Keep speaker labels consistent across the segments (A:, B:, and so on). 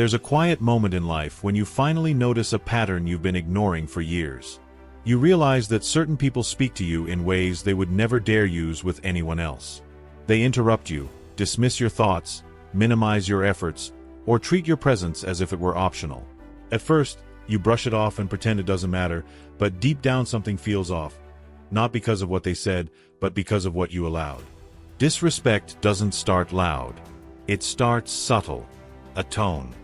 A: There's a quiet moment in life when you finally notice a pattern you've been ignoring for years. You realize that certain people speak to you in ways they would never dare use with anyone else. They interrupt you, dismiss your thoughts, minimize your efforts, or treat your presence as if it were optional. At first, you brush it off and pretend it doesn't matter, but deep down something feels off. Not because of what they said, but because of what you allowed. Disrespect doesn't start loud. It starts subtle. A tone.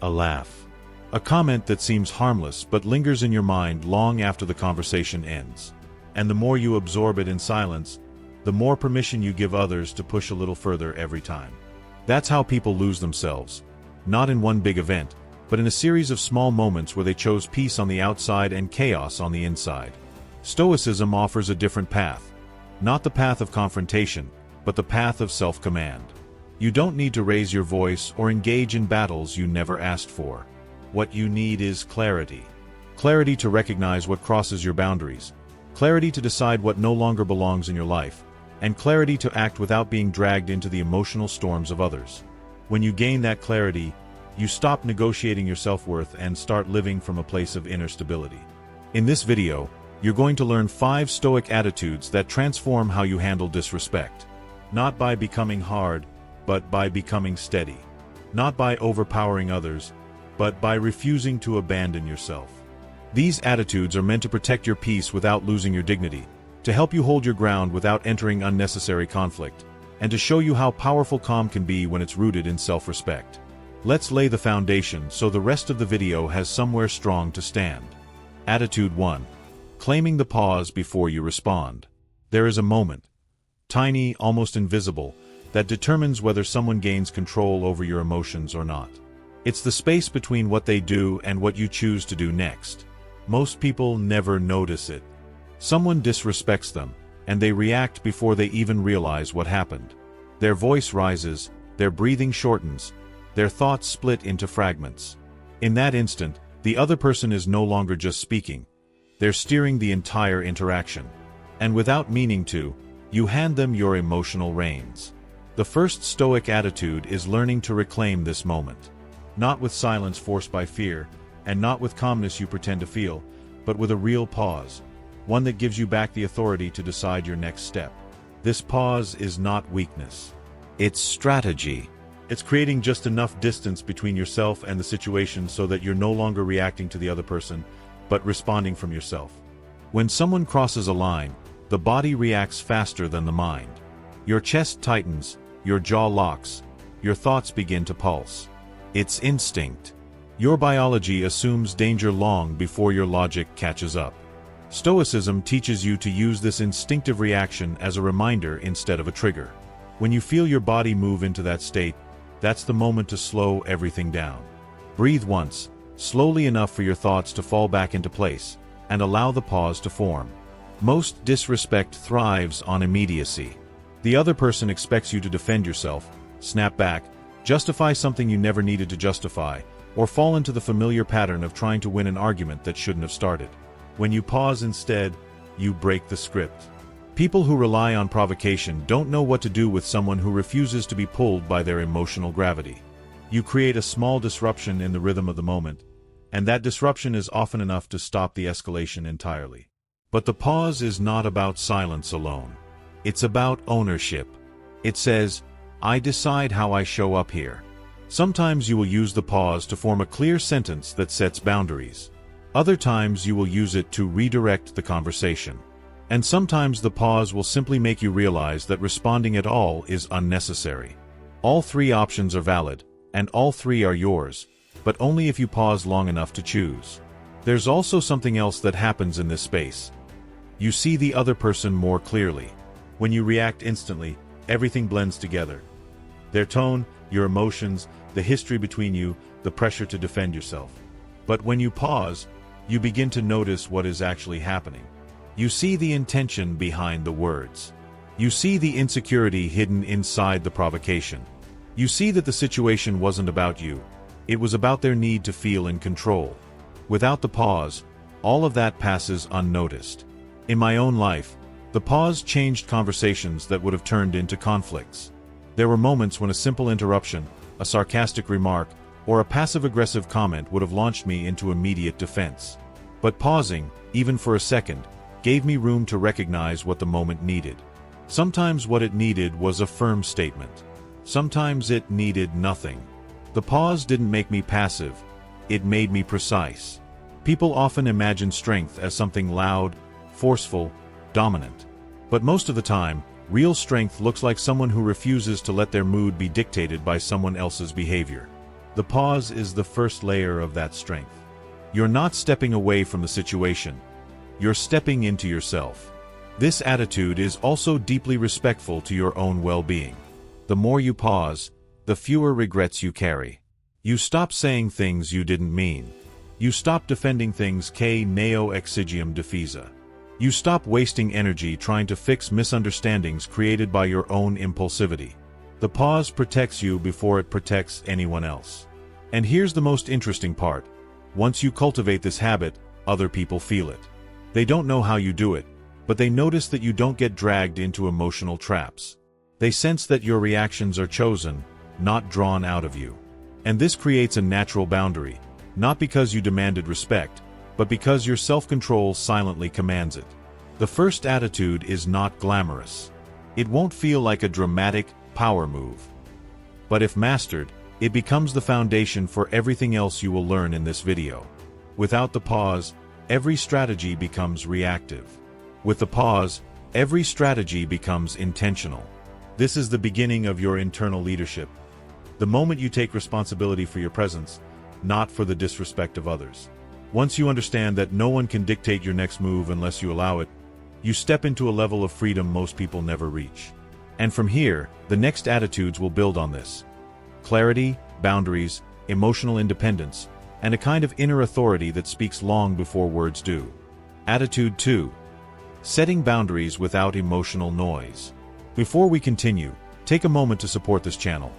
A: A laugh. A comment that seems harmless but lingers in your mind long after the conversation ends. And the more you absorb it in silence, the more permission you give others to push a little further every time. That's how people lose themselves. Not in one big event, but in a series of small moments where they chose peace on the outside and chaos on the inside. Stoicism offers a different path. Not the path of confrontation, but the path of self-command. You don't need to raise your voice or engage in battles you never asked for. What you need is clarity. Clarity to recognize what crosses your boundaries. Clarity to decide what no longer belongs in your life. And clarity to act without being dragged into the emotional storms of others. When you gain that clarity, you stop negotiating your self-worth and start living from a place of inner stability. In this video, you're going to learn 5 Stoic attitudes that transform how you handle disrespect. Not by becoming hard, but by becoming steady. Not by overpowering others, but by refusing to abandon yourself. These attitudes are meant to protect your peace without losing your dignity, to help you hold your ground without entering unnecessary conflict, and to show you how powerful calm can be when it's rooted in self-respect. Let's lay the foundation so the rest of the video has somewhere strong to stand. Attitude 1. Claiming the pause before you respond. There is a moment, tiny, almost invisible, that determines whether someone gains control over your emotions or not. It's the space between what they do and what you choose to do next. Most people never notice it. Someone disrespects them, and they react before they even realize what happened. Their voice rises, their breathing shortens, their thoughts split into fragments. In that instant, the other person is no longer just speaking. They're steering the entire interaction. And without meaning to, you hand them your emotional reins. The first Stoic attitude is learning to reclaim this moment. Not with silence forced by fear, and not with calmness you pretend to feel, but with a real pause. One that gives you back the authority to decide your next step. This pause is not weakness. It's strategy. It's creating just enough distance between yourself and the situation so that you're no longer reacting to the other person, but responding from yourself. When someone crosses a line, the body reacts faster than the mind. Your chest tightens, your jaw locks, your thoughts begin to pulse. It's instinct. Your biology assumes danger long before your logic catches up. Stoicism teaches you to use this instinctive reaction as a reminder instead of a trigger. When you feel your body move into that state, that's the moment to slow everything down. Breathe once, slowly enough for your thoughts to fall back into place, and allow the pause to form. Most disrespect thrives on immediacy. The other person expects you to defend yourself, snap back, justify something you never needed to justify, or fall into the familiar pattern of trying to win an argument that shouldn't have started. When you pause instead, you break the script. People who rely on provocation don't know what to do with someone who refuses to be pulled by their emotional gravity. You create a small disruption in the rhythm of the moment, and that disruption is often enough to stop the escalation entirely. But the pause is not about silence alone. It's about ownership. It says, I decide how I show up here. Sometimes you will use the pause to form a clear sentence that sets boundaries. Other times you will use it to redirect the conversation. And sometimes the pause will simply make you realize that responding at all is unnecessary. All 3 options are valid, and all 3 are yours, but only if you pause long enough to choose. There's also something else that happens in this space. You see the other person more clearly. When you react instantly, everything blends together. Their tone, your emotions, the history between you, the pressure to defend yourself. But when you pause, you begin to notice what is actually happening. You see the intention behind the words. You see the insecurity hidden inside the provocation. You see that the situation wasn't about you. It was about their need to feel in control. Without the pause, all of that passes unnoticed. In my own life, the pause changed conversations that would have turned into conflicts. There were moments when a simple interruption, a sarcastic remark, or a passive-aggressive comment would have launched me into immediate defense. But pausing, even for a second, gave me room to recognize what the moment needed. Sometimes what it needed was a firm statement. Sometimes it needed nothing. The pause didn't make me passive, it made me precise. People often imagine strength as something loud, forceful, dominant. But most of the time, real strength looks like someone who refuses to let their mood be dictated by someone else's behavior. The pause is the first layer of that strength. You're not stepping away from the situation. You're stepping into yourself. This attitude is also deeply respectful to your own well-being. The more you pause, the fewer regrets you carry. You stop saying things you didn't mean. You stop defending things que neo exigiam defesa. You stop wasting energy trying to fix misunderstandings created by your own impulsivity. The pause protects you before it protects anyone else. And here's the most interesting part. Once you cultivate this habit, other people feel it. They don't know how you do it, but they notice that you don't get dragged into emotional traps. They sense that your reactions are chosen, not drawn out of you. And this creates a natural boundary. Not because you demanded respect, but because your self-control silently commands it. The first attitude is not glamorous. It won't feel like a dramatic power move. But if mastered, it becomes the foundation for everything else you will learn in this video. Without the pause, every strategy becomes reactive. With the pause, every strategy becomes intentional. This is the beginning of your internal leadership. The moment you take responsibility for your presence, not for the disrespect of others. Once you understand that no one can dictate your next move unless you allow it, you step into a level of freedom most people never reach. And from here, the next attitudes will build on this. Clarity, boundaries, emotional independence, and a kind of inner authority that speaks long before words do. Attitude 2. Setting boundaries without emotional noise. Before we continue, take a moment to support this channel.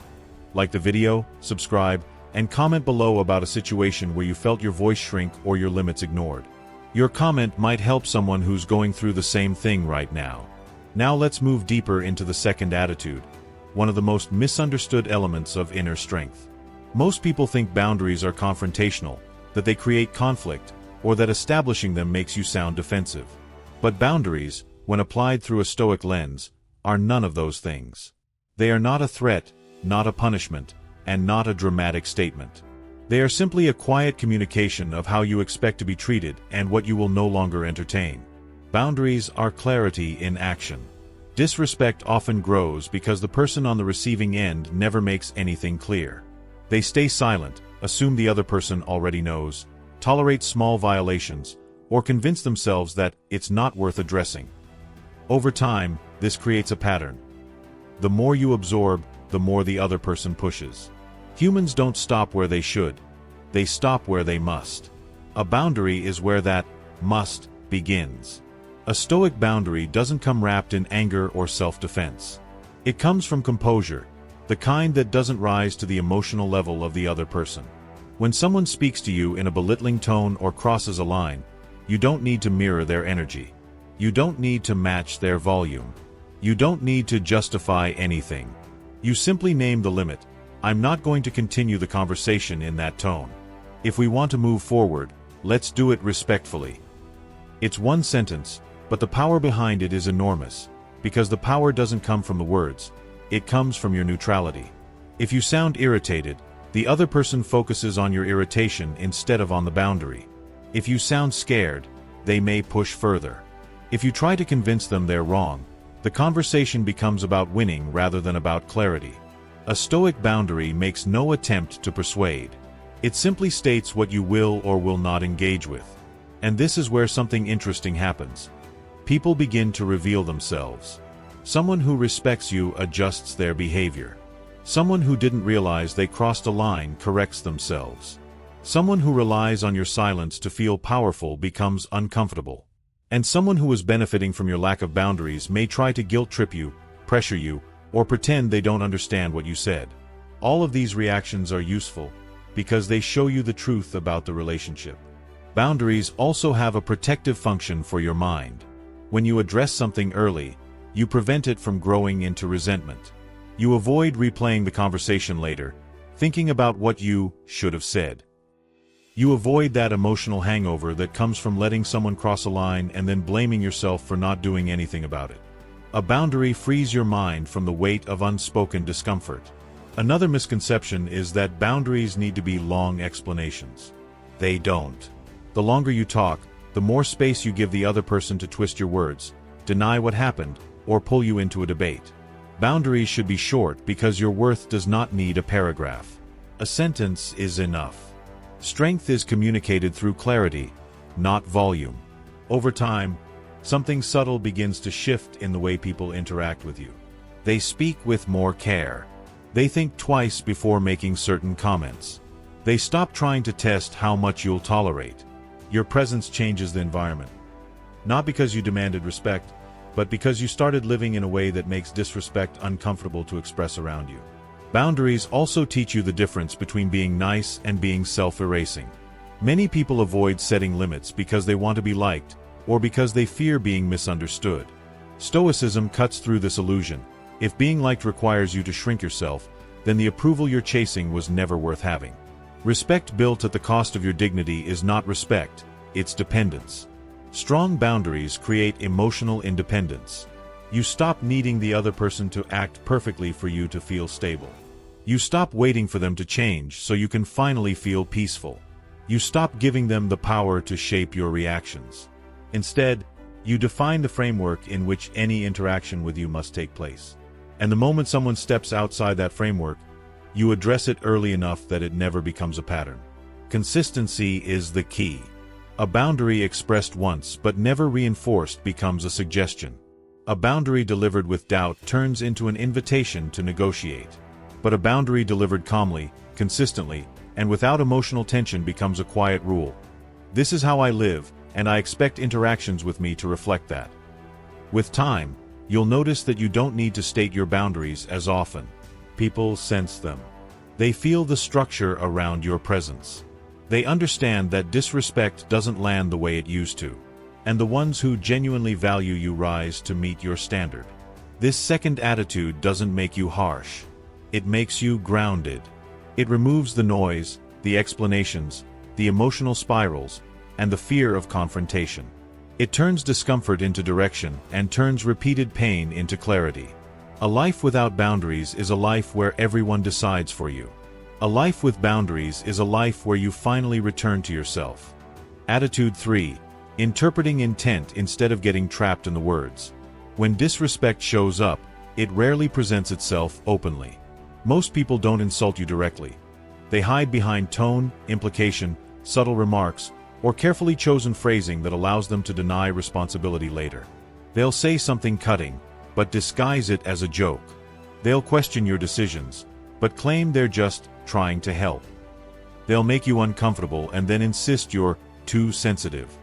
A: Like the video, subscribe, and comment below about a situation where you felt your voice shrink or your limits ignored. Your comment might help someone who's going through the same thing right now. Now let's move deeper into the second attitude, one of the most misunderstood elements of inner strength. Most people think boundaries are confrontational, that they create conflict, or that establishing them makes you sound defensive. But boundaries, when applied through a Stoic lens, are none of those things. They are not a threat, not a punishment, and not a dramatic statement. They are simply a quiet communication of how you expect to be treated and what you will no longer entertain. Boundaries are clarity in action. Disrespect often grows because the person on the receiving end never makes anything clear. They stay silent, assume the other person already knows, tolerate small violations, or convince themselves that it's not worth addressing. Over time, this creates a pattern. The more you absorb, the more the other person pushes. Humans don't stop where they should. They stop where they must. A boundary is where that must begins. A Stoic boundary doesn't come wrapped in anger or self-defense. It comes from composure, the kind that doesn't rise to the emotional level of the other person. When someone speaks to you in a belittling tone or crosses a line, you don't need to mirror their energy. You don't need to match their volume. You don't need to justify anything. You simply name the limit. I'm not going to continue the conversation in that tone. If we want to move forward, let's do it respectfully. It's one sentence, but the power behind it is enormous, because the power doesn't come from the words, it comes from your neutrality. If you sound irritated, the other person focuses on your irritation instead of on the boundary. If you sound scared, they may push further. If you try to convince them they're wrong, the conversation becomes about winning rather than about clarity. A Stoic boundary makes no attempt to persuade. It simply states what you will or will not engage with. And this is where something interesting happens. People begin to reveal themselves. Someone who respects you adjusts their behavior. Someone who didn't realize they crossed a line corrects themselves. Someone who relies on your silence to feel powerful becomes uncomfortable. And someone who was benefiting from your lack of boundaries may try to guilt-trip you, pressure you, or pretend they don't understand what you said. All of these reactions are useful because they show you the truth about the relationship. Boundaries also have a protective function for your mind. When you address something early, you prevent it from growing into resentment. You avoid replaying the conversation later, thinking about what you should have said. You avoid that emotional hangover that comes from letting someone cross a line and then blaming yourself for not doing anything about it. A boundary frees your mind from the weight of unspoken discomfort. Another misconception is that boundaries need to be long explanations. They don't. The longer you talk, the more space you give the other person to twist your words, deny what happened, or pull you into a debate. Boundaries should be short because your worth does not need a paragraph. A sentence is enough. Strength is communicated through clarity, not volume. Over time, something subtle begins to shift in the way people interact with you. They speak with more care. They think twice before making certain comments. They stop trying to test how much you'll tolerate. Your presence changes the environment. Not because you demanded respect, but because you started living in a way that makes disrespect uncomfortable to express around you. Boundaries also teach you the difference between being nice and being self-erasing. Many people avoid setting limits because they want to be liked, or because they fear being misunderstood. Stoicism cuts through this illusion. If being liked requires you to shrink yourself, then the approval you're chasing was never worth having. Respect built at the cost of your dignity is not respect, it's dependence. Strong boundaries create emotional independence. You stop needing the other person to act perfectly for you to feel stable. You stop waiting for them to change so you can finally feel peaceful. You stop giving them the power to shape your reactions. Instead, you define the framework in which any interaction with you must take place. And the moment someone steps outside that framework, you address it early enough that it never becomes a pattern. Consistency is the key. A boundary expressed once but never reinforced becomes a suggestion. A boundary delivered with doubt turns into an invitation to negotiate. But a boundary delivered calmly, consistently, and without emotional tension becomes a quiet rule. This is how I live, and I expect interactions with me to reflect that. With time, you'll notice that you don't need to state your boundaries as often. People sense them. They feel the structure around your presence. They understand that disrespect doesn't land the way it used to. And the ones who genuinely value you rise to meet your standard. This second attitude doesn't make you harsh. It makes you grounded. It removes the noise, the explanations, the emotional spirals, and the fear of confrontation. It turns discomfort into direction and turns repeated pain into clarity. A life without boundaries is a life where everyone decides for you. A life with boundaries is a life where you finally return to yourself. Attitude 3. Interpreting intent instead of getting trapped in the words. When disrespect shows up, it rarely presents itself openly. Most people don't insult you directly. They hide behind tone, implication, subtle remarks, or carefully chosen phrasing that allows them to deny responsibility later. They'll say something cutting, but disguise it as a joke. They'll question your decisions, but claim they're just trying to help. They'll make you uncomfortable and then insist you're too sensitive.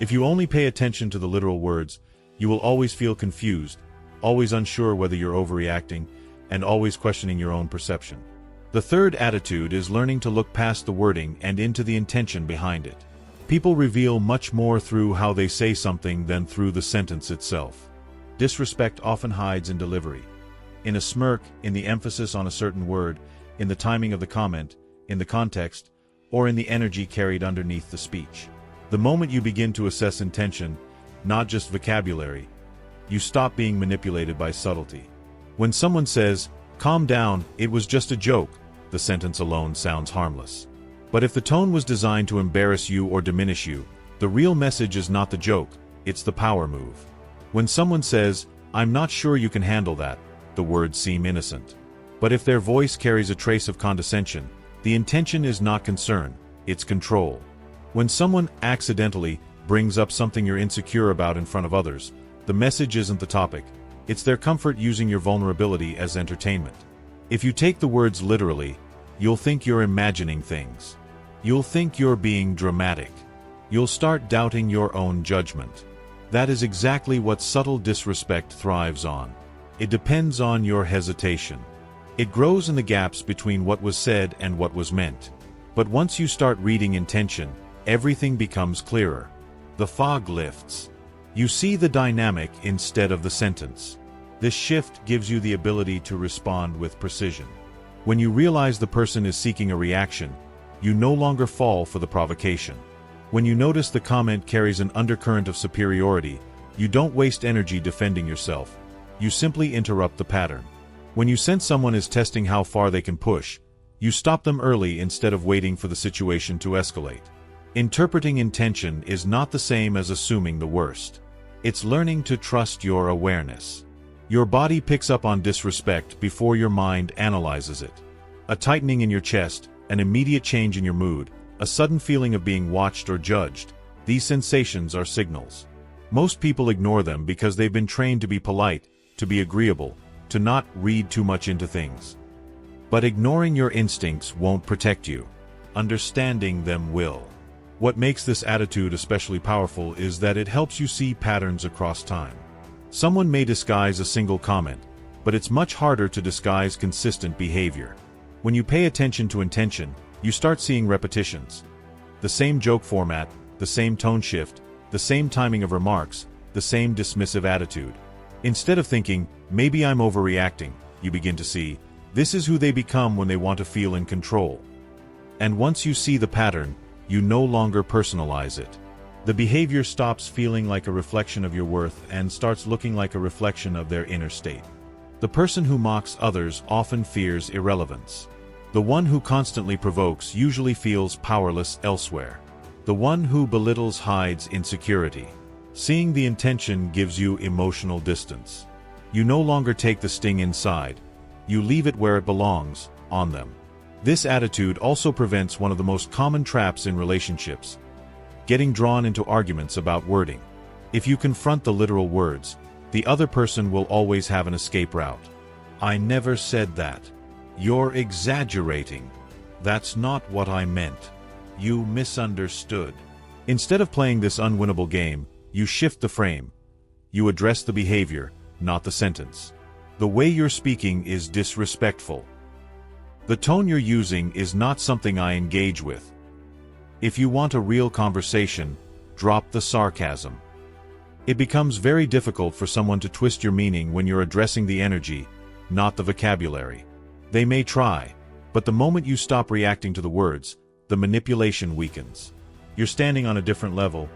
A: If you only pay attention to the literal words, you will always feel confused, always unsure whether you're overreacting, and always questioning your own perception. The third attitude is learning to look past the wording and into the intention behind it. People reveal much more through how they say something than through the sentence itself. Disrespect often hides in delivery. In a smirk, in the emphasis on a certain word, in the timing of the comment, in the context, or in the energy carried underneath the speech. The moment you begin to assess intention, not just vocabulary, you stop being manipulated by subtlety. When someone says, "Calm down, it was just a joke," the sentence alone sounds harmless. But if the tone was designed to embarrass you or diminish you, the real message is not the joke, it's the power move. When someone says, "I'm not sure you can handle that," the words seem innocent. But if their voice carries a trace of condescension, the intention is not concern, it's control. When someone accidentally brings up something you're insecure about in front of others, the message isn't the topic, it's their comfort using your vulnerability as entertainment. If you take the words literally, you'll think you're imagining things. You'll think you're being dramatic. You'll start doubting your own judgment. That is exactly what subtle disrespect thrives on. It depends on your hesitation. It grows in the gaps between what was said and what was meant. But once you start reading intention, everything becomes clearer. The fog lifts. You see the dynamic instead of the sentence. This shift gives you the ability to respond with precision. When you realize the person is seeking a reaction, you no longer fall for the provocation. When you notice the comment carries an undercurrent of superiority, you don't waste energy defending yourself. You simply interrupt the pattern. When you sense someone is testing how far they can push, you stop them early instead of waiting for the situation to escalate. Interpreting intention is not the same as assuming the worst. It's learning to trust your awareness. Your body picks up on disrespect before your mind analyzes it. A tightening in your chest, an immediate change in your mood, a sudden feeling of being watched or judged, these sensations are signals. Most people ignore them because they've been trained to be polite, to be agreeable, to not read too much into things. But ignoring your instincts won't protect you. Understanding them will. What makes this attitude especially powerful is that it helps you see patterns across time. Someone may disguise a single comment, but it's much harder to disguise consistent behavior. When you pay attention to intention, you start seeing repetitions. The same joke format, the same tone shift, the same timing of remarks, the same dismissive attitude. Instead of thinking, maybe I'm overreacting, you begin to see, this is who they become when they want to feel in control. And once you see the pattern, you no longer personalize it. The behavior stops feeling like a reflection of your worth and starts looking like a reflection of their inner state. The person who mocks others often fears irrelevance. The one who constantly provokes usually feels powerless elsewhere. The one who belittles hides insecurity. Seeing the intention gives you emotional distance. You no longer take the sting inside. You leave it where it belongs, on them. This attitude also prevents one of the most common traps in relationships: getting drawn into arguments about wording. If you confront the literal words, the other person will always have an escape route. I never said that. You're exaggerating. That's not what I meant. You misunderstood. Instead of playing this unwinnable game, you shift the frame. You address the behavior, not the sentence. The way you're speaking is disrespectful. The tone you're using is not something I engage with. If you want a real conversation, drop the sarcasm. It becomes very difficult for someone to twist your meaning when you're addressing the energy, not the vocabulary. They may try, but the moment you stop reacting to the words, the manipulation weakens. You're standing on a different level,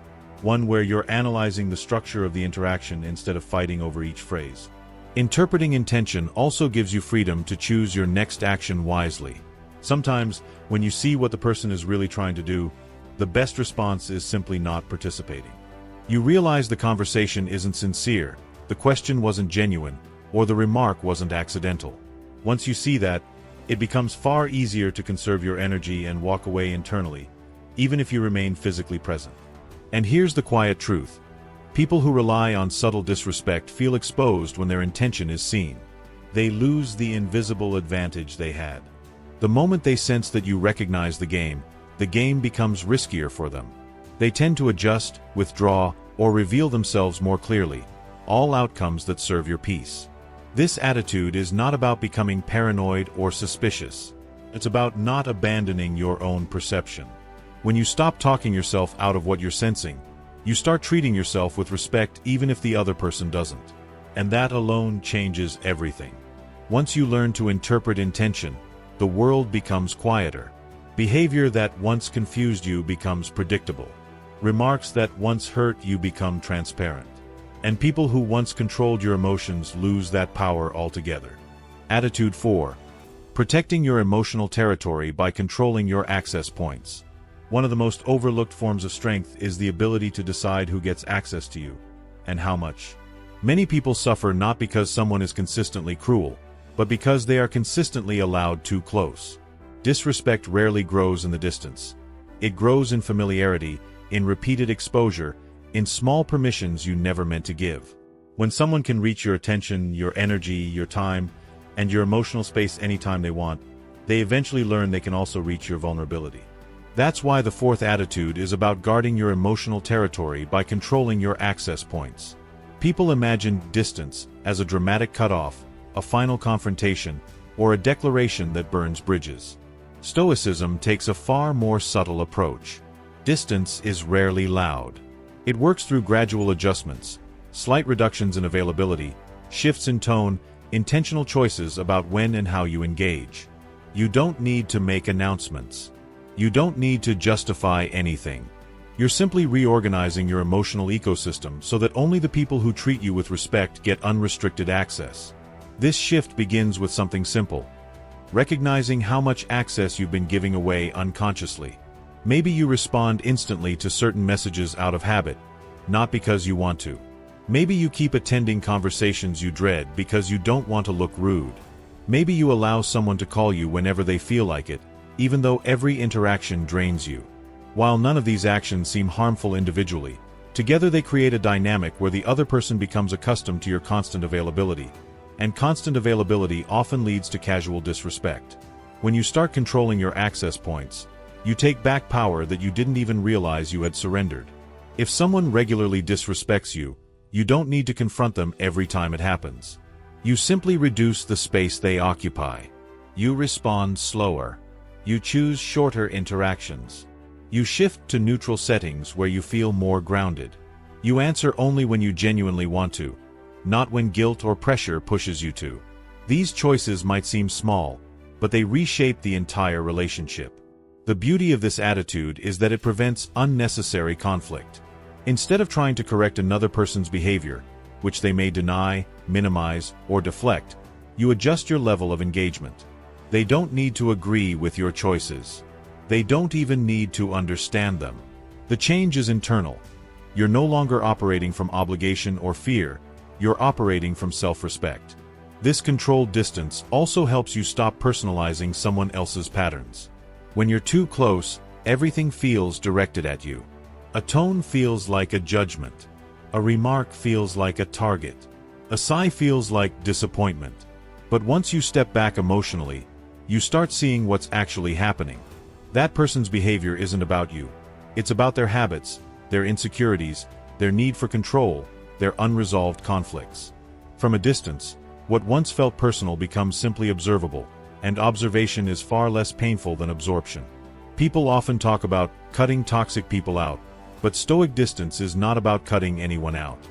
A: one where you're analyzing the structure of the interaction instead of fighting over each phrase. Interpreting intention also gives you freedom to choose your next action wisely. Sometimes, when you see what the person is really trying to do, the best response is simply not participating. You realize the conversation isn't sincere, the question wasn't genuine, or the remark wasn't accidental. Once you see that, it becomes far easier to conserve your energy and walk away internally, even if you remain physically present. And here's the quiet truth. People who rely on subtle disrespect feel exposed when their intention is seen. They lose the invisible advantage they had. The moment they sense that you recognize the game becomes riskier for them. They tend to adjust, withdraw, or reveal themselves more clearly, all outcomes that serve your peace. This attitude is not about becoming paranoid or suspicious. It's about not abandoning your own perception. When you stop talking yourself out of what you're sensing, you start treating yourself with respect even if the other person doesn't. And that alone changes everything. Once you learn to interpret intention, the world becomes quieter. Behavior that once confused you becomes predictable. Remarks that once hurt you become transparent. And people who once controlled your emotions lose that power altogether. Attitude 4. Protecting your emotional territory by controlling your access points. One of the most overlooked forms of strength is the ability to decide who gets access to you, and how much. Many people suffer not because someone is consistently cruel, but because they are consistently allowed too close. Disrespect rarely grows in the distance. It grows in familiarity, in repeated exposure, in small permissions you never meant to give. When someone can reach your attention, your energy, your time, and your emotional space anytime they want, they eventually learn they can also reach your vulnerability. That's why the fourth attitude is about guarding your emotional territory by controlling your access points. People imagine distance as a dramatic cutoff, a final confrontation, or a declaration that burns bridges. Stoicism takes a far more subtle approach. Distance is rarely loud. It works through gradual adjustments, slight reductions in availability, shifts in tone, intentional choices about when and how you engage. You don't need to make announcements. You don't need to justify anything. You're simply reorganizing your emotional ecosystem so that only the people who treat you with respect get unrestricted access. This shift begins with something simple: recognizing how much access you've been giving away unconsciously. Maybe you respond instantly to certain messages out of habit, not because you want to. Maybe you keep attending conversations you dread because you don't want to look rude. Maybe you allow someone to call you whenever they feel like it, even though every interaction drains you. While none of these actions seem harmful individually, together they create a dynamic where the other person becomes accustomed to your constant availability. And constant availability often leads to casual disrespect. When you start controlling your access points, you take back power that you didn't even realize you had surrendered. If someone regularly disrespects you, you don't need to confront them every time it happens. You simply reduce the space they occupy. You respond slower. You choose shorter interactions. You shift to neutral settings where you feel more grounded. You answer only when you genuinely want to, not when guilt or pressure pushes you to. These choices might seem small, but they reshape the entire relationship. The beauty of this attitude is that it prevents unnecessary conflict. Instead of trying to correct another person's behavior, which they may deny, minimize, or deflect, you adjust your level of engagement. They don't need to agree with your choices. They don't even need to understand them. The change is internal. You're no longer operating from obligation or fear. You're operating from self-respect. This controlled distance also helps you stop personalizing someone else's patterns. When you're too close, everything feels directed at you. A tone feels like a judgment. A remark feels like a target. A sigh feels like disappointment. But once you step back emotionally, you start seeing what's actually happening. That person's behavior isn't about you. It's about their habits, their insecurities, their need for control, their unresolved conflicts. From a distance, what once felt personal becomes simply observable, and observation is far less painful than absorption. People often talk about cutting toxic people out, but Stoic distance is not about cutting anyone out.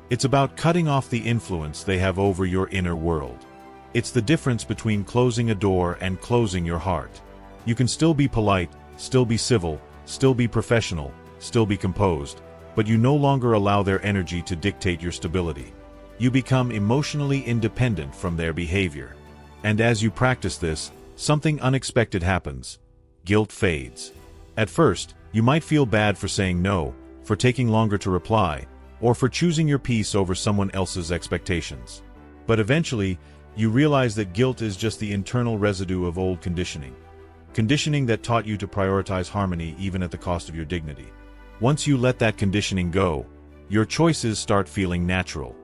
A: It's about cutting off the influence they have over your inner world. It's the difference between closing a door and closing your heart. You can still be polite, still be civil, still be professional, still be composed, but you no longer allow their energy to dictate your stability. You become emotionally independent from their behavior. And as you practice this, something unexpected happens. Guilt fades. At first, you might feel bad for saying no, for taking longer to reply, or for choosing your peace over someone else's expectations. But eventually, you realize that guilt is just the internal residue of old conditioning. Conditioning that taught you to prioritize harmony even at the cost of your dignity. Once you let that conditioning go, your choices start feeling natural.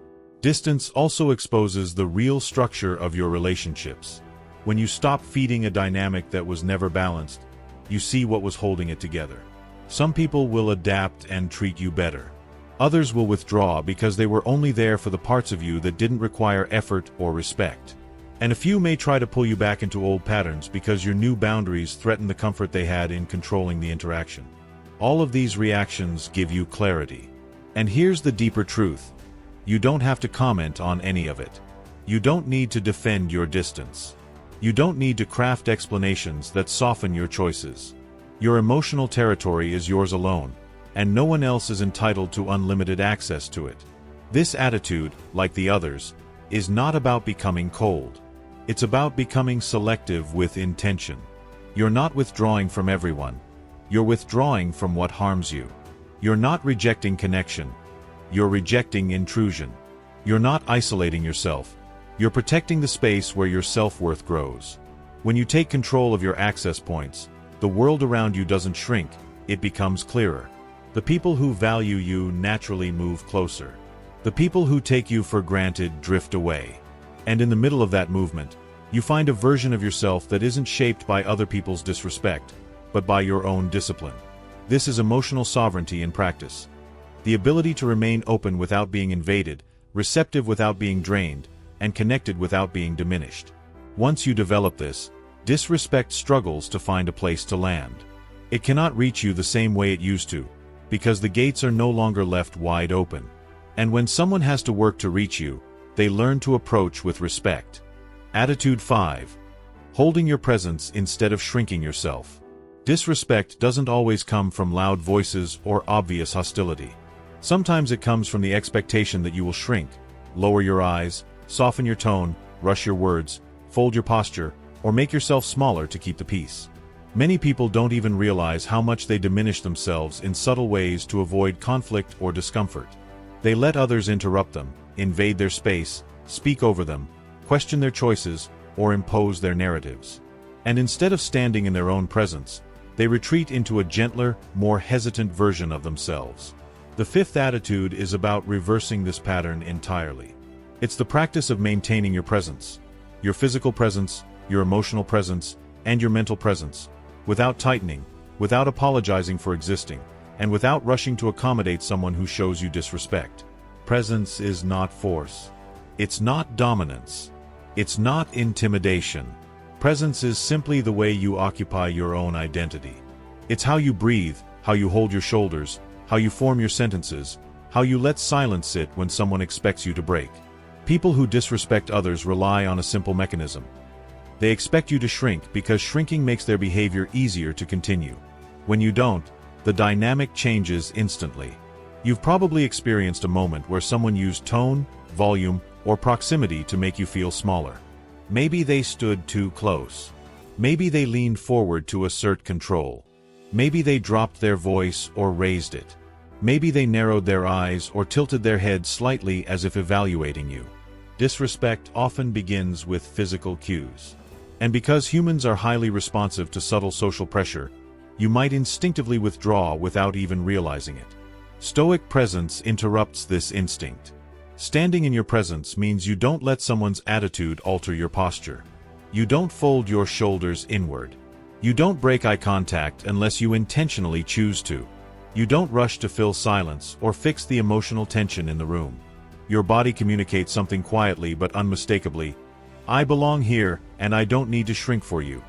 A: Distance also exposes the real structure of your relationships. When you stop feeding a dynamic that was never balanced, you see what was holding it together. Some people will adapt and treat you better. Others will withdraw because they were only there for the parts of you that didn't require effort or respect. And a few may try to pull you back into old patterns because your new boundaries threaten the comfort they had in controlling the interaction. All of these reactions give you clarity. And here's the deeper truth. You don't have to comment on any of it. You don't need to defend your distance. You don't need to craft explanations that soften your choices. Your emotional territory is yours alone, and no one else is entitled to unlimited access to it. This attitude, like the others, is not about becoming cold. It's about becoming selective with intention. You're not withdrawing from everyone. You're withdrawing from what harms you. You're not rejecting connection. You're rejecting intrusion. You're not isolating yourself. You're protecting the space where your self-worth grows. When you take control of your access points, the world around you doesn't shrink, it becomes clearer. The people who value you naturally move closer. The people who take you for granted drift away. And in the middle of that movement, you find a version of yourself that isn't shaped by other people's disrespect, but by your own discipline. This is emotional sovereignty in practice. The ability to remain open without being invaded, receptive without being drained, and connected without being diminished. Once you develop this, disrespect struggles to find a place to land. It cannot reach you the same way it used to, because the gates are no longer left wide open. And when someone has to work to reach you, they learn to approach with respect. Attitude 5. holding your presence instead of shrinking yourself. Disrespect doesn't always come from loud voices or obvious hostility. Sometimes it comes from the expectation that you will shrink, lower your eyes, soften your tone, rush your words, fold your posture, or make yourself smaller to keep the peace. Many people don't even realize how much they diminish themselves in subtle ways to avoid conflict or discomfort. They let others interrupt them, invade their space, speak over them, question their choices, or impose their narratives. And instead of standing in their own presence, they retreat into a gentler, more hesitant version of themselves. The fifth attitude is about reversing this pattern entirely. It's the practice of maintaining your presence, your physical presence, your emotional presence, and your mental presence, without tightening, without apologizing for existing, and without rushing to accommodate someone who shows you disrespect. Presence is not force. It's not dominance. It's not intimidation. Presence is simply the way you occupy your own identity. It's how you breathe, how you hold your shoulders, how you form your sentences, how you let silence sit when someone expects you to break. People who disrespect others rely on a simple mechanism. They expect you to shrink because shrinking makes their behavior easier to continue. When you don't, the dynamic changes instantly. You've probably experienced a moment where someone used tone, volume, or proximity to make you feel smaller. Maybe they stood too close. Maybe they leaned forward to assert control. Maybe they dropped their voice or raised it. Maybe they narrowed their eyes or tilted their head slightly as if evaluating you. Disrespect often begins with physical cues. And because humans are highly responsive to subtle social pressure, you might instinctively withdraw without even realizing it. Stoic presence interrupts this instinct. Standing in your presence means you don't let someone's attitude alter your posture. You don't fold your shoulders inward. You don't break eye contact unless you intentionally choose to. You don't rush to fill silence or fix the emotional tension in the room. Your body communicates something quietly but unmistakably. I belong here, and I don't need to shrink for you.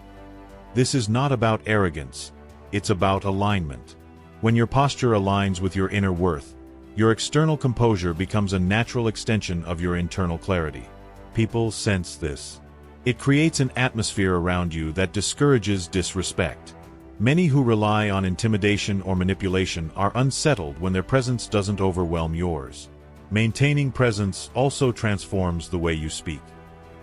A: This is not about arrogance. It's about alignment. When your posture aligns with your inner worth, your external composure becomes a natural extension of your internal clarity. People sense this. It creates an atmosphere around you that discourages disrespect. Many who rely on intimidation or manipulation are unsettled when their presence doesn't overwhelm yours. Maintaining presence also transforms the way you speak.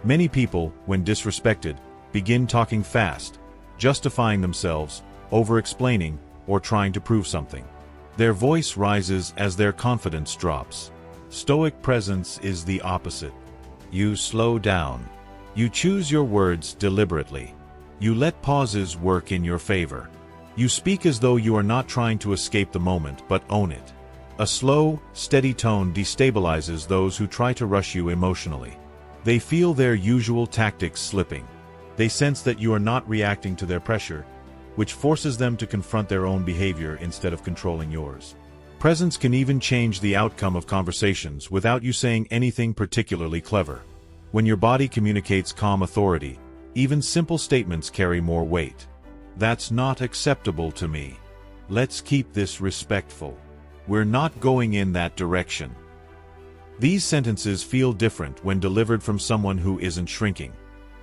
A: Many people, when disrespected, begin talking fast, justifying themselves, over-explaining, or trying to prove something. Their voice rises as their confidence drops. Stoic presence is the opposite. You slow down. You choose your words deliberately. You let pauses work in your favor. You speak as though you are not trying to escape the moment but own it. A slow, steady tone destabilizes those who try to rush you emotionally. They feel their usual tactics slipping. They sense that you are not reacting to their pressure, which forces them to confront their own behavior instead of controlling yours. Presence can even change the outcome of conversations without you saying anything particularly clever. When your body communicates calm authority, even simple statements carry more weight. That's not acceptable to me. Let's keep this respectful. We're not going in that direction. These sentences feel different when delivered from someone who isn't shrinking.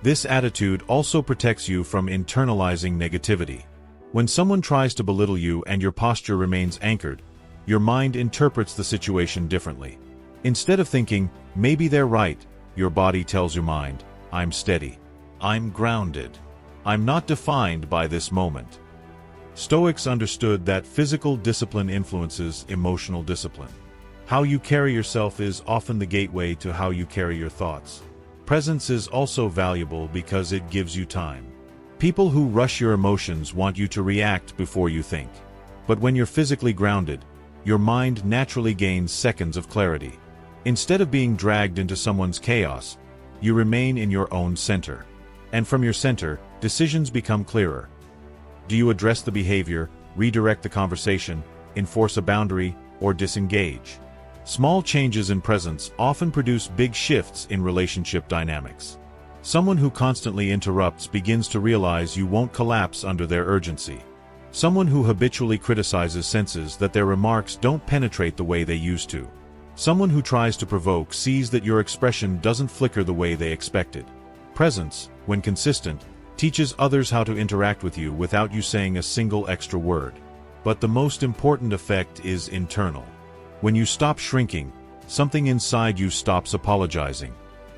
A: This attitude also protects you from internalizing negativity. When someone tries to belittle you and your posture remains anchored, your mind interprets the situation differently. Instead of thinking, maybe they're right, your body tells your mind, I'm steady. I'm grounded. I'm not defined by this moment. Stoics understood that physical discipline influences emotional discipline. How you carry yourself is often the gateway to how you carry your thoughts. Presence is also valuable because it gives you time. People who rush your emotions want you to react before you think. But when you're physically grounded, your mind naturally gains seconds of clarity. Instead of being dragged into someone's chaos, you remain in your own center. And from your center, decisions become clearer. Do you address the behavior, redirect the conversation, enforce a boundary, or disengage? Small changes in presence often produce big shifts in relationship dynamics. Someone who constantly interrupts begins to realize you won't collapse under their urgency. Someone who habitually criticizes senses that their remarks don't penetrate the way they used to. Someone who tries to provoke sees that your expression doesn't flicker the way they expected. Presence, when consistent, teaches others how to interact with you without you saying a single extra word. But the most important effect is internal. When you stop shrinking, something inside you stops apologizing.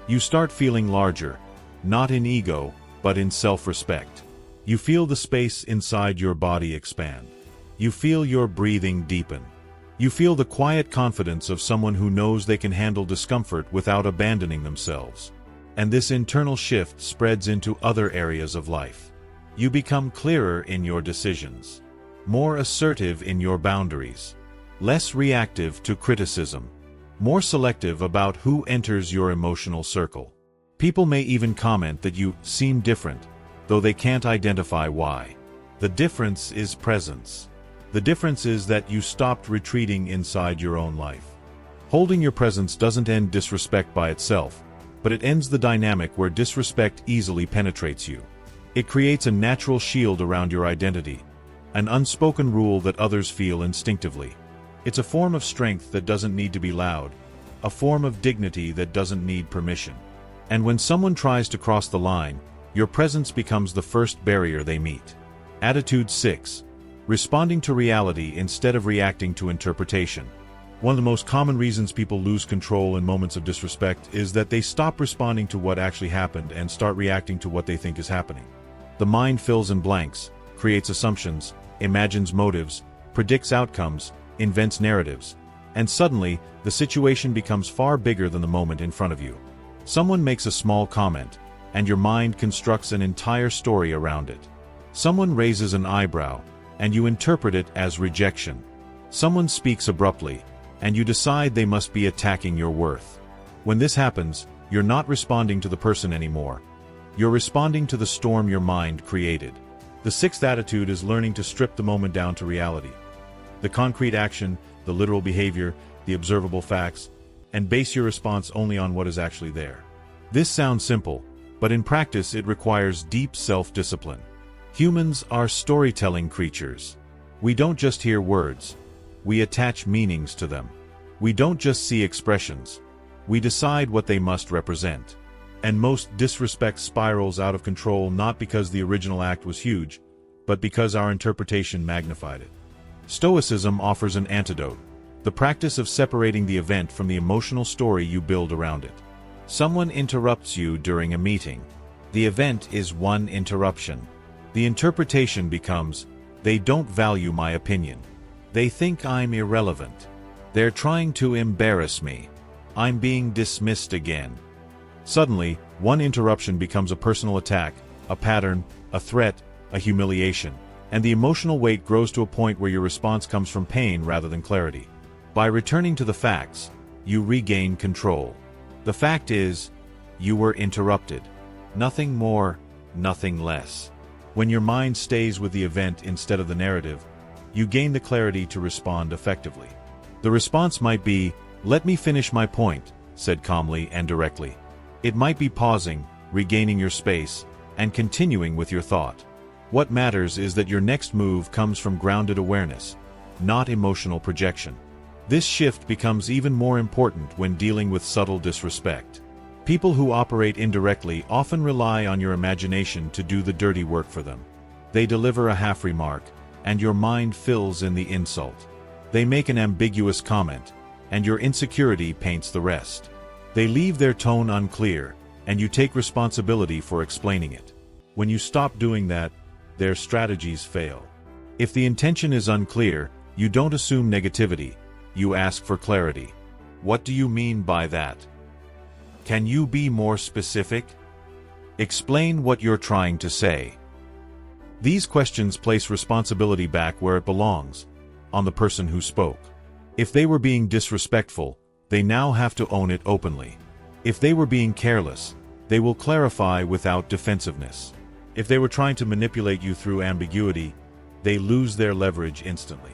A: You start feeling larger, not in ego, but in self-respect. You feel the space inside your body expand. You feel your breathing deepen. You feel the quiet confidence of someone who knows they can handle discomfort without abandoning themselves. And this internal shift spreads into other areas of life. You become clearer in your decisions, more assertive in your boundaries, less reactive to criticism, more selective about who enters your emotional circle. People may even comment that you seem different, though they can't identify why. The difference is presence. The difference is that you stopped retreating inside your own life. Holding your presence doesn't end disrespect by itself, but it ends the dynamic where disrespect easily penetrates you. It creates a natural shield around your identity, an unspoken rule that others feel instinctively. It's a form of strength that doesn't need to be loud, a form of dignity that doesn't need permission. And when someone tries to cross the line, your presence becomes the first barrier they meet. Attitude 6. Responding to reality instead of reacting to interpretation. One of the most common reasons people lose control in moments of disrespect is that they stop responding to what actually happened and start reacting to what they think is happening. The mind fills in blanks, creates assumptions, imagines motives, predicts outcomes, invents narratives, and suddenly, the situation becomes far bigger than the moment in front of you. Someone makes a small comment, and your mind constructs an entire story around it. Someone raises an eyebrow, and you interpret it as rejection. Someone speaks abruptly, and you decide they must be attacking your worth. When this happens, you're not responding to the person anymore. You're responding to the storm your mind created. The sixth attitude is learning to strip the moment down to reality. The concrete action, the literal behavior, the observable facts, and base your response only on what is actually there. This sounds simple, but in practice it requires deep self-discipline. Humans are storytelling creatures. We don't just hear words. We attach meanings to them. We don't just see expressions. We decide what they must represent. And most disrespect spirals out of control not because the original act was huge, but because our interpretation magnified it. Stoicism offers an antidote, the practice of separating the event from the emotional story you build around it. Someone interrupts you during a meeting. The event is one interruption. The interpretation becomes, they don't value my opinion. They think I'm irrelevant. They're trying to embarrass me. I'm being dismissed again. Suddenly, one interruption becomes a personal attack, a pattern, a threat, a humiliation, and the emotional weight grows to a point where your response comes from pain rather than clarity. By returning to the facts, you regain control. The fact is, you were interrupted. Nothing more, nothing less. When your mind stays with the event instead of the narrative, you gain the clarity to respond effectively. The response might be, "Let me finish my point," said calmly and directly. It might be pausing, regaining your space, and continuing with your thought. What matters is that your next move comes from grounded awareness, not emotional projection. This shift becomes even more important when dealing with subtle disrespect. People who operate indirectly often rely on your imagination to do the dirty work for them. They deliver a half remark, and your mind fills in the insult. They make an ambiguous comment, and your insecurity paints the rest. They leave their tone unclear, and you take responsibility for explaining it. When you stop doing that, their strategies fail. If the intention is unclear, you don't assume negativity, you ask for clarity. What do you mean by that? Can you be more specific? Explain what you're trying to say. These questions place responsibility back where it belongs, on the person who spoke. If they were being disrespectful, they now have to own it openly. If they were being careless, they will clarify without defensiveness. If they were trying to manipulate you through ambiguity, they lose their leverage instantly.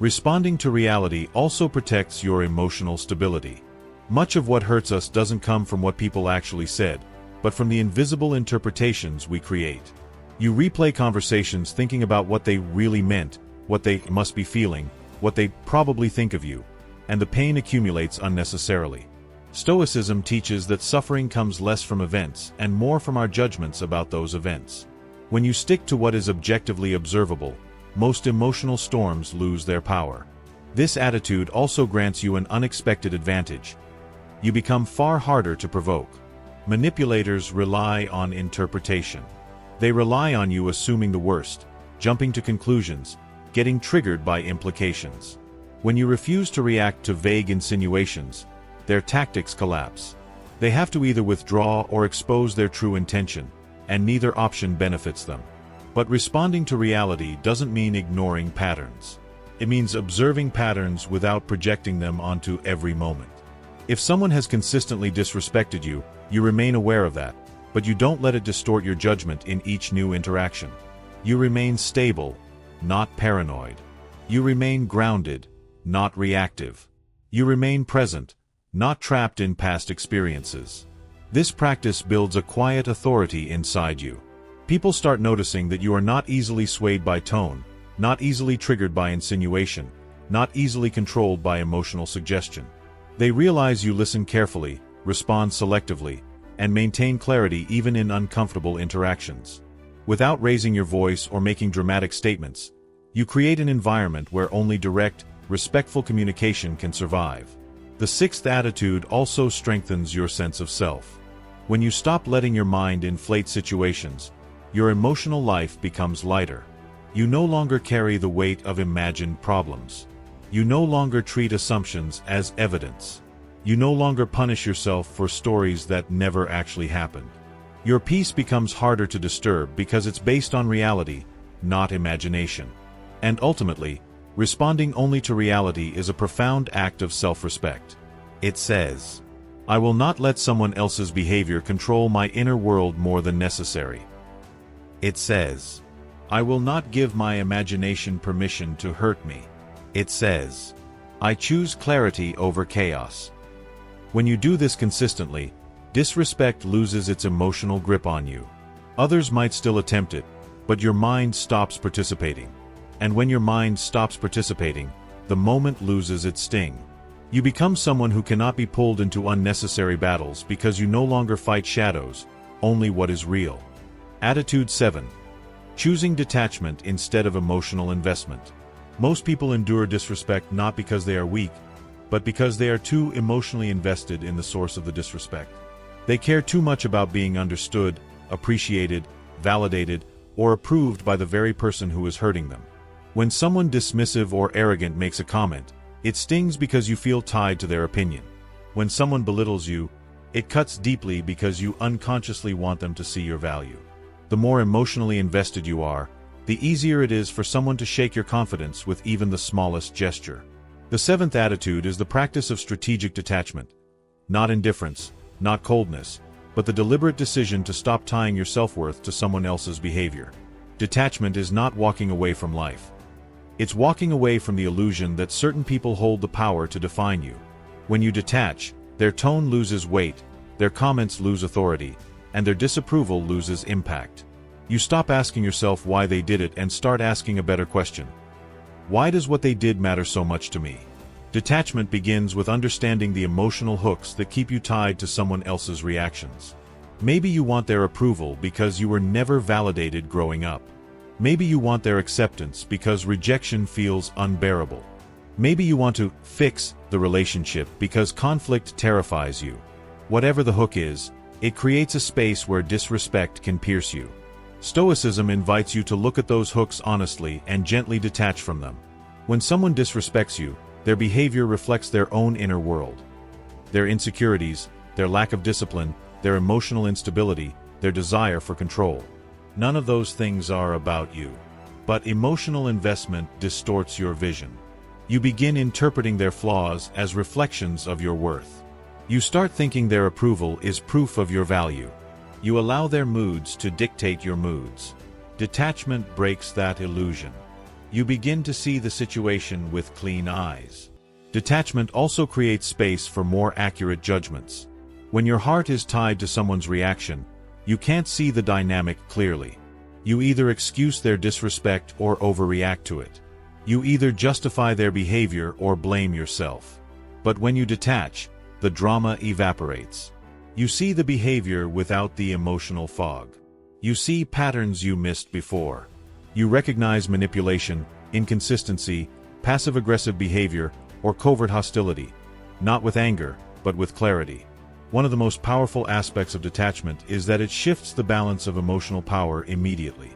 A: Responding to reality also protects your emotional stability. Much of what hurts us doesn't come from what people actually said, but from the invisible interpretations we create. You replay conversations thinking about what they really meant, what they must be feeling, what they probably think of you, and the pain accumulates unnecessarily. Stoicism teaches that suffering comes less from events and more from our judgments about those events. When you stick to what is objectively observable, most emotional storms lose their power. This attitude also grants you an unexpected advantage. You become far harder to provoke. Manipulators rely on interpretation. They rely on you assuming the worst, jumping to conclusions, getting triggered by implications. When you refuse to react to vague insinuations, their tactics collapse. They have to either withdraw or expose their true intention, and neither option benefits them. But responding to reality doesn't mean ignoring patterns. It means observing patterns without projecting them onto every moment. If someone has consistently disrespected you, you remain aware of that, but you don't let it distort your judgment in each new interaction. You remain stable, not paranoid. You remain grounded, not reactive. You remain present, not trapped in past experiences. This practice builds a quiet authority inside you. People start noticing that you are not easily swayed by tone, not easily triggered by insinuation, not easily controlled by emotional suggestion. They realize you listen carefully, respond selectively, and maintain clarity even in uncomfortable interactions. Without raising your voice or making dramatic statements, you create an environment where only direct, respectful communication can survive. The sixth attitude also strengthens your sense of self. When you stop letting your mind inflate situations, your emotional life becomes lighter. You no longer carry the weight of imagined problems. You no longer treat assumptions as evidence. You no longer punish yourself for stories that never actually happened. Your peace becomes harder to disturb because it's based on reality, not imagination. And ultimately, responding only to reality is a profound act of self-respect. It says, "I will not let someone else's behavior control my inner world more than necessary." It says, "I will not give my imagination permission to hurt me." It says, "I choose clarity over chaos." When you do this consistently, disrespect loses its emotional grip on you. Others might still attempt it, but your mind stops participating. And when your mind stops participating, the moment loses its sting. You become someone who cannot be pulled into unnecessary battles because you no longer fight shadows, only what is real. Attitude 7. Choosing detachment instead of emotional investment. Most people endure disrespect not because they are weak, but because they are too emotionally invested in the source of the disrespect. They care too much about being understood, appreciated, validated, or approved by the very person who is hurting them. When someone dismissive or arrogant makes a comment, it stings because you feel tied to their opinion. When someone belittles you, it cuts deeply because you unconsciously want them to see your value. The more emotionally invested you are, the easier it is for someone to shake your confidence with even the smallest gesture. The seventh attitude is the practice of strategic detachment. Not indifference, not coldness, but the deliberate decision to stop tying your self-worth to someone else's behavior. Detachment is not walking away from life. It's walking away from the illusion that certain people hold the power to define you. When you detach, their tone loses weight, their comments lose authority, and their disapproval loses impact. You stop asking yourself why they did it and start asking a better question. Why does what they did matter so much to me? Detachment begins with understanding the emotional hooks that keep you tied to someone else's reactions. Maybe you want their approval because you were never validated growing up. Maybe you want their acceptance because rejection feels unbearable. Maybe you want to fix the relationship because conflict terrifies you. Whatever the hook is, it creates a space where disrespect can pierce you. Stoicism invites you to look at those hooks honestly and gently detach from them. When someone disrespects you, their behavior reflects their own inner world. Their insecurities, their lack of discipline, their emotional instability, their desire for control. None of those things are about you. But emotional investment distorts your vision. You begin interpreting their flaws as reflections of your worth. You start thinking their approval is proof of your value. You allow their moods to dictate your moods. Detachment breaks that illusion. You begin to see the situation with clean eyes. Detachment also creates space for more accurate judgments. When your heart is tied to someone's reaction, you can't see the dynamic clearly. You either excuse their disrespect or overreact to it. You either justify their behavior or blame yourself. But when you detach, the drama evaporates. You see the behavior without the emotional fog. You see patterns you missed before. You recognize manipulation, inconsistency, passive-aggressive behavior, or covert hostility, not with anger, but with clarity. One of the most powerful aspects of detachment is that it shifts the balance of emotional power immediately.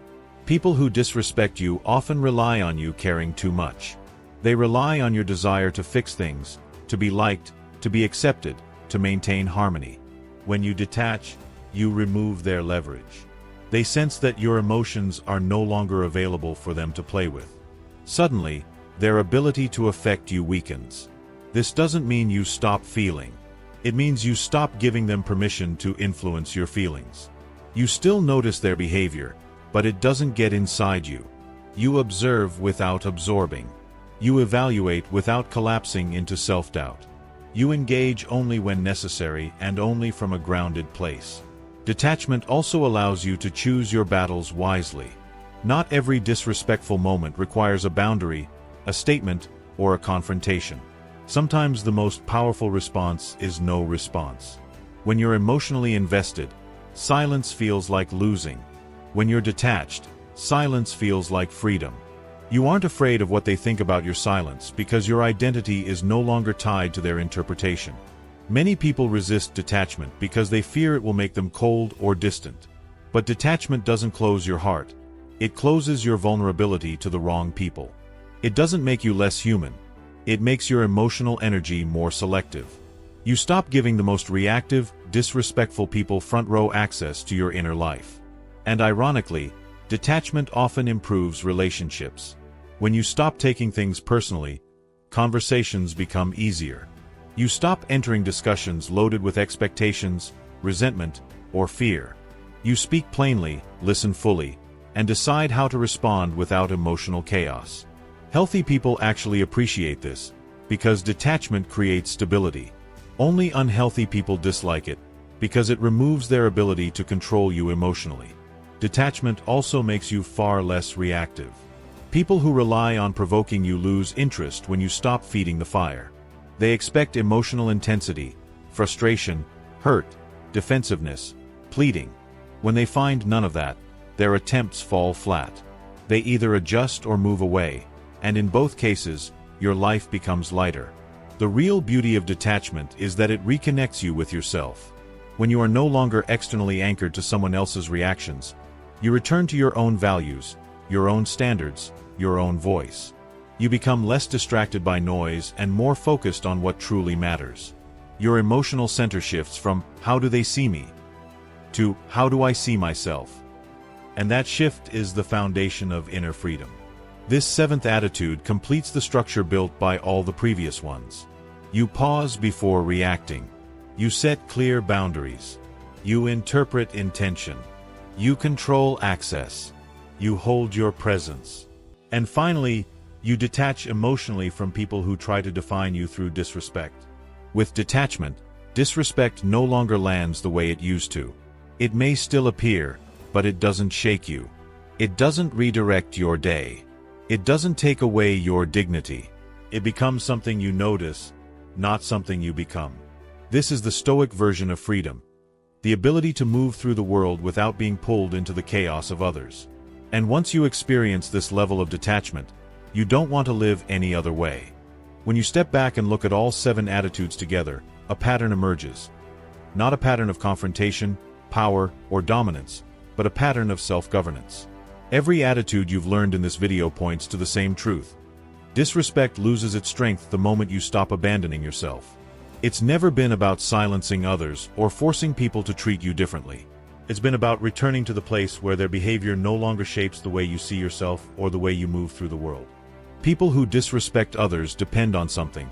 A: People who disrespect you often rely on you caring too much. They rely on your desire to fix things, to be liked, to be accepted, to maintain harmony. When you detach, you remove their leverage. They sense that your emotions are no longer available for them to play with. Suddenly, their ability to affect you weakens. This doesn't mean you stop feeling. It means you stop giving them permission to influence your feelings. You still notice their behavior, but it doesn't get inside you. You observe without absorbing. You evaluate without collapsing into self-doubt. You engage only when necessary and only from a grounded place. Detachment also allows you to choose your battles wisely. Not every disrespectful moment requires a boundary, a statement, or a confrontation. Sometimes the most powerful response is no response. When you're emotionally invested, silence feels like losing. When you're detached, silence feels like freedom. You aren't afraid of what they think about your silence because your identity is no longer tied to their interpretation. Many people resist detachment because they fear it will make them cold or distant. But detachment doesn't close your heart. It closes your vulnerability to the wrong people. It doesn't make you less human. It makes your emotional energy more selective. You stop giving the most reactive, disrespectful people front-row access to your inner life. And ironically, detachment often improves relationships. When you stop taking things personally, conversations become easier. You stop entering discussions loaded with expectations, resentment, or fear. You speak plainly, listen fully, and decide how to respond without emotional chaos. Healthy people actually appreciate this, because detachment creates stability. Only unhealthy people dislike it, because it removes their ability to control you emotionally. Detachment also makes you far less reactive. People who rely on provoking you lose interest when you stop feeding the fire. They expect emotional intensity, frustration, hurt, defensiveness, pleading. When they find none of that, their attempts fall flat. They either adjust or move away, and in both cases, your life becomes lighter. The real beauty of detachment is that it reconnects you with yourself. When you are no longer externally anchored to someone else's reactions, you return to your own values, your own standards, your own voice. You become less distracted by noise and more focused on what truly matters. Your emotional center shifts from, "How do they see me?" to, "How do I see myself?" And that shift is the foundation of inner freedom. This seventh attitude completes the structure built by all the previous ones. You pause before reacting. You set clear boundaries. You interpret intention. You control access. You hold your presence. And finally, you detach emotionally from people who try to define you through disrespect. With detachment, disrespect no longer lands the way it used to. It may still appear, but it doesn't shake you. It doesn't redirect your day. It doesn't take away your dignity. It becomes something you notice, not something you become. This is the Stoic version of freedom. The ability to move through the world without being pulled into the chaos of others. And once you experience this level of detachment, you don't want to live any other way. When you step back and look at all 7 attitudes together, a pattern emerges. Not a pattern of confrontation, power, or dominance, but a pattern of self-governance. Every attitude you've learned in this video points to the same truth. Disrespect loses its strength the moment you stop abandoning yourself. It's never been about silencing others or forcing people to treat you differently. It's been about returning to the place where their behavior no longer shapes the way you see yourself or the way you move through the world. People who disrespect others depend on something: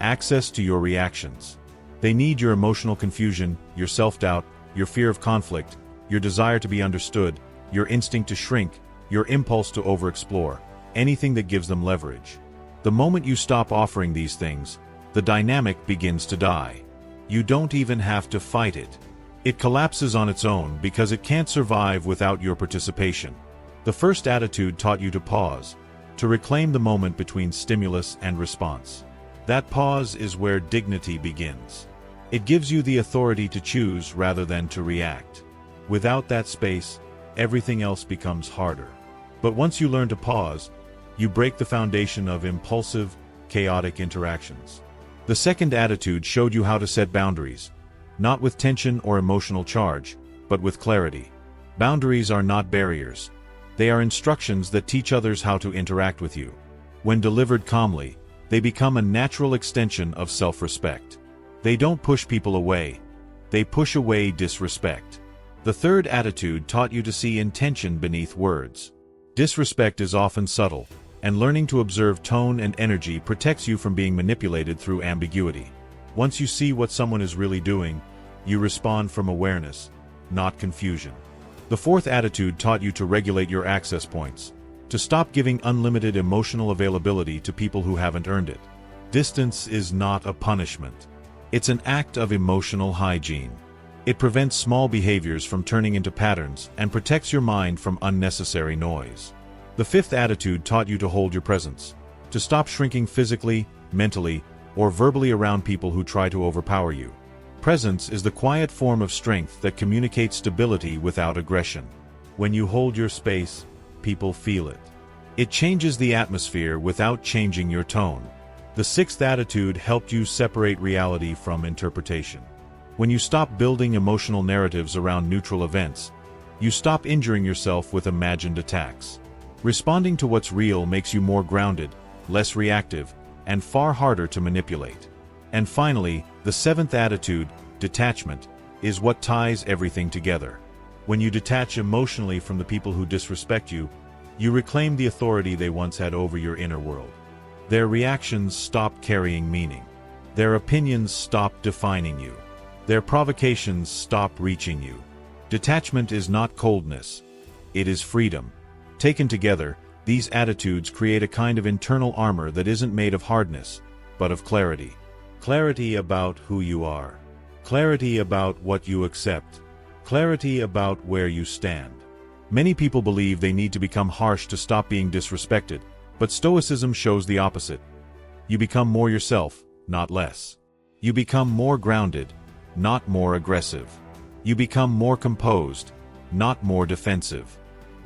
A: access to your reactions. They need your emotional confusion, your self-doubt, your fear of conflict, your desire to be understood, your instinct to shrink, your impulse to overexplore, anything that gives them leverage. The moment you stop offering these things, the dynamic begins to die. You don't even have to fight it. It collapses on its own because it can't survive without your participation. The first attitude taught you to pause, to reclaim the moment between stimulus and response. That pause is where dignity begins. It gives you the authority to choose rather than to react. Without that space, everything else becomes harder. But once you learn to pause, you break the foundation of impulsive, chaotic interactions. The second attitude showed you how to set boundaries, not with tension or emotional charge, but with clarity. Boundaries are not barriers. They are instructions that teach others how to interact with you. When delivered calmly, they become a natural extension of self-respect. They don't push people away. They push away disrespect. The third attitude taught you to see intention beneath words. Disrespect is often subtle, and learning to observe tone and energy protects you from being manipulated through ambiguity. Once you see what someone is really doing, you respond from awareness, not confusion. The fourth attitude taught you to regulate your access points, to stop giving unlimited emotional availability to people who haven't earned it. Distance is not a punishment. It's an act of emotional hygiene. It prevents small behaviors from turning into patterns and protects your mind from unnecessary noise. The fifth attitude taught you to hold your presence, to stop shrinking physically, mentally, or verbally around people who try to overpower you. Presence is the quiet form of strength that communicates stability without aggression. When you hold your space, people feel it. It changes the atmosphere without changing your tone. The sixth attitude helped you separate reality from interpretation. When you stop building emotional narratives around neutral events, you stop injuring yourself with imagined attacks. Responding to what's real makes you more grounded, less reactive, and far harder to manipulate. And finally, the seventh attitude, detachment, is what ties everything together. When you detach emotionally from the people who disrespect you, you reclaim the authority they once had over your inner world. Their reactions stop carrying meaning. Their opinions stop defining you. Their provocations stop reaching you. Detachment is not coldness. It is freedom. Taken together, these attitudes create a kind of internal armor that isn't made of hardness, but of clarity. Clarity about who you are. Clarity about what you accept. Clarity about where you stand. Many people believe they need to become harsh to stop being disrespected, but Stoicism shows the opposite. You become more yourself, not less. You become more grounded, not more aggressive. You become more composed, not more defensive.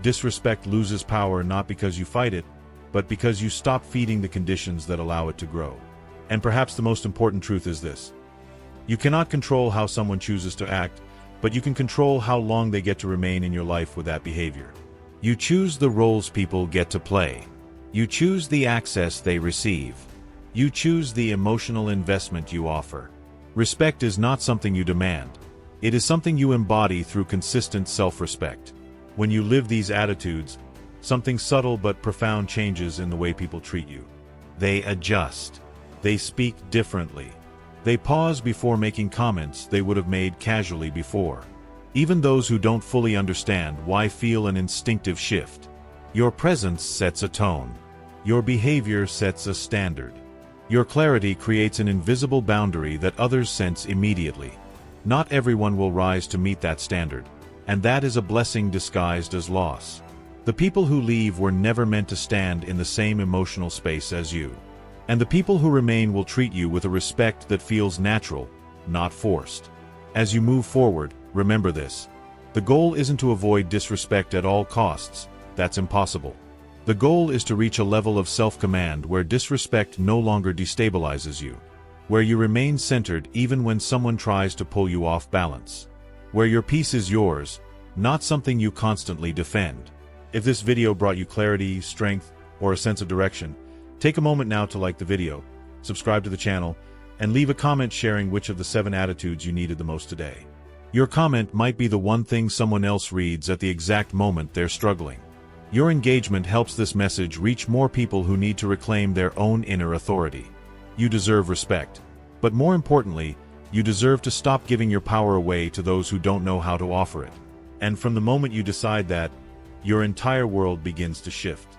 A: Disrespect loses power not because you fight it, but because you stop feeding the conditions that allow it to grow. And perhaps the most important truth is this. You cannot control how someone chooses to act, but you can control how long they get to remain in your life with that behavior. You choose the roles people get to play. You choose the access they receive. You choose the emotional investment you offer. Respect is not something you demand. It is something you embody through consistent self-respect. When you live these attitudes, something subtle but profound changes in the way people treat you. They adjust. They speak differently. They pause before making comments they would have made casually before. Even those who don't fully understand why feel an instinctive shift. Your presence sets a tone. Your behavior sets a standard. Your clarity creates an invisible boundary that others sense immediately. Not everyone will rise to meet that standard, and that is a blessing disguised as loss. The people who leave were never meant to stand in the same emotional space as you. And the people who remain will treat you with a respect that feels natural, not forced. As you move forward, remember this. The goal isn't to avoid disrespect at all costs. That's impossible. The goal is to reach a level of self-command where disrespect no longer destabilizes you. Where you remain centered even when someone tries to pull you off balance. Where your peace is yours, not something you constantly defend. If this video brought you clarity, strength, or a sense of direction, take a moment now to like the video, subscribe to the channel, and leave a comment sharing which of the 7 attitudes you needed the most today. Your comment might be the one thing someone else reads at the exact moment they're struggling. Your engagement helps this message reach more people who need to reclaim their own inner authority. You deserve respect. But more importantly, you deserve to stop giving your power away to those who don't know how to offer it. And from the moment you decide that, your entire world begins to shift.